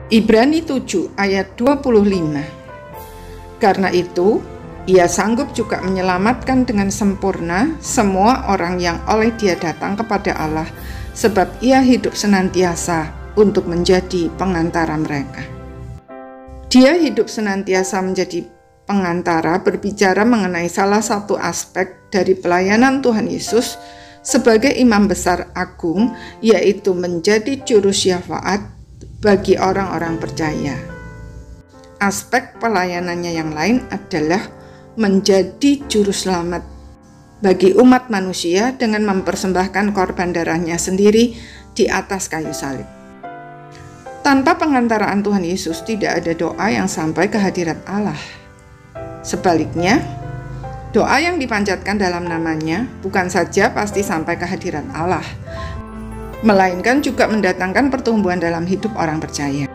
Ibrani 7 ayat 25. Karena itu, Ia sanggup juga menyelamatkan dengan sempurna semua orang yang oleh Dia datang kepada Allah, sebab Ia hidup senantiasa untuk menjadi pengantara mereka. Dia hidup senantiasa menjadi pengantara, berbicara mengenai salah satu aspek dari pelayanan Tuhan Yesus sebagai Imam Besar Agung, yaitu menjadi juru syafaat bagi orang-orang percaya. Aspek pelayanannya yang lain adalah menjadi juru selamat bagi umat manusia dengan mempersembahkan korban darahnya sendiri di atas kayu salib. Tanpa pengantaraan Tuhan Yesus, tidak ada doa yang sampai ke hadirat Allah. Sebaliknya, doa yang dipanjatkan dalam namanya bukan saja pasti sampai ke hadirat Allah, melainkan juga mendatangkan pertumbuhan dalam hidup orang percaya.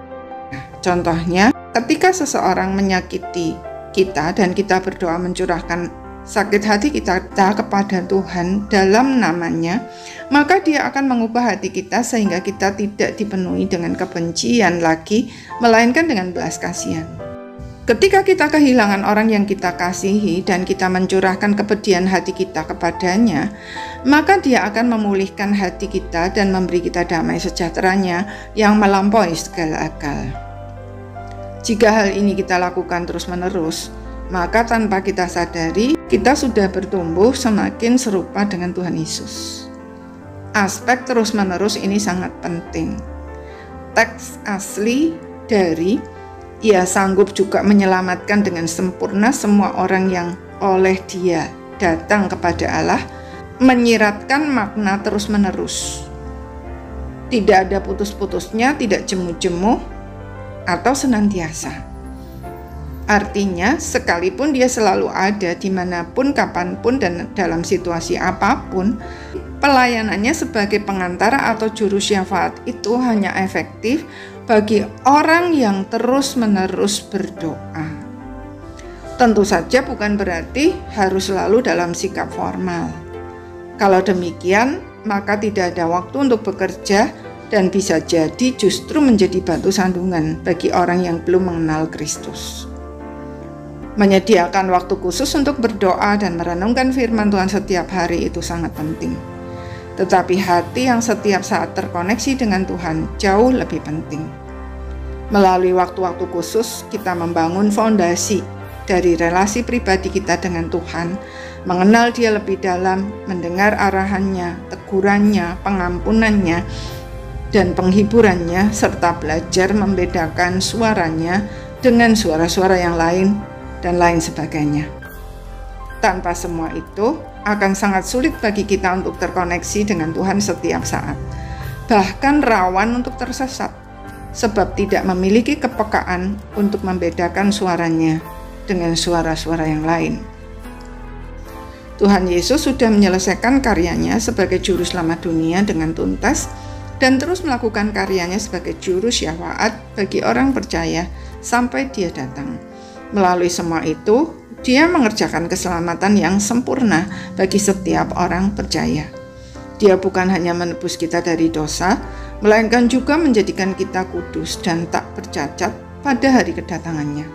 Contohnya, ketika seseorang menyakiti kita dan kita berdoa mencurahkan sakit hati kita kepada Tuhan dalam namanya, maka Dia akan mengubah hati kita sehingga kita tidak dipenuhi dengan kebencian lagi, melainkan dengan belas kasihan. Ketika kita kehilangan orang yang kita kasihi dan kita mencurahkan kepedihan hati kita kepadanya, maka Dia akan memulihkan hati kita dan memberi kita damai sejahteranya yang melampaui segala akal. Jika hal ini kita lakukan terus-menerus, maka tanpa kita sadari, kita sudah bertumbuh semakin serupa dengan Tuhan Yesus. Aspek terus-menerus ini sangat penting. Teks asli dari Ia sanggup juga menyelamatkan dengan sempurna semua orang yang oleh Dia datang kepada Allah, menyiratkan makna terus-menerus. Tidak ada putus-putusnya, tidak jemu-jemu, atau senantiasa. Artinya, sekalipun Dia selalu ada dimanapun, kapanpun, dan dalam situasi apapun, pelayanannya sebagai pengantara atau juru syafaat itu hanya efektif bagi orang yang terus-menerus berdoa. Tentu saja bukan berarti harus selalu dalam sikap formal. Kalau demikian, maka tidak ada waktu untuk bekerja dan bisa jadi justru menjadi batu sandungan bagi orang yang belum mengenal Kristus. Menyediakan waktu khusus untuk berdoa dan merenungkan firman Tuhan setiap hari itu sangat penting. Tetapi hati yang setiap saat terkoneksi dengan Tuhan jauh lebih penting. Melalui waktu-waktu khusus, kita membangun fondasi dari relasi pribadi kita dengan Tuhan, mengenal Dia lebih dalam, mendengar arahannya, tegurannya, pengampunannya, dan penghiburannya, serta belajar membedakan suaranya dengan suara-suara yang lain, dan lain sebagainya. Tanpa semua itu, akan sangat sulit bagi kita untuk terkoneksi dengan Tuhan setiap saat. Bahkan rawan untuk tersesat, sebab tidak memiliki kepekaan untuk membedakan suaranya dengan suara-suara yang lain. Tuhan Yesus sudah menyelesaikan karyanya sebagai juru selamat dunia dengan tuntas dan terus melakukan karyanya sebagai juru syafaat bagi orang percaya sampai Dia datang. Melalui semua itu, Dia mengerjakan keselamatan yang sempurna bagi setiap orang percaya. Dia bukan hanya menebus kita dari dosa, melainkan juga menjadikan kita kudus dan tak bercacat pada hari kedatangannya.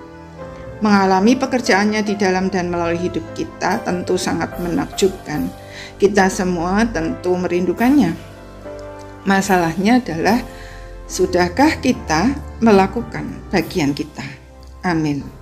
Mengalami pekerjaannya di dalam dan melalui hidup kita tentu sangat menakjubkan. Kita semua tentu merindukannya. Masalahnya adalah, sudahkah kita melakukan bagian kita? Amin.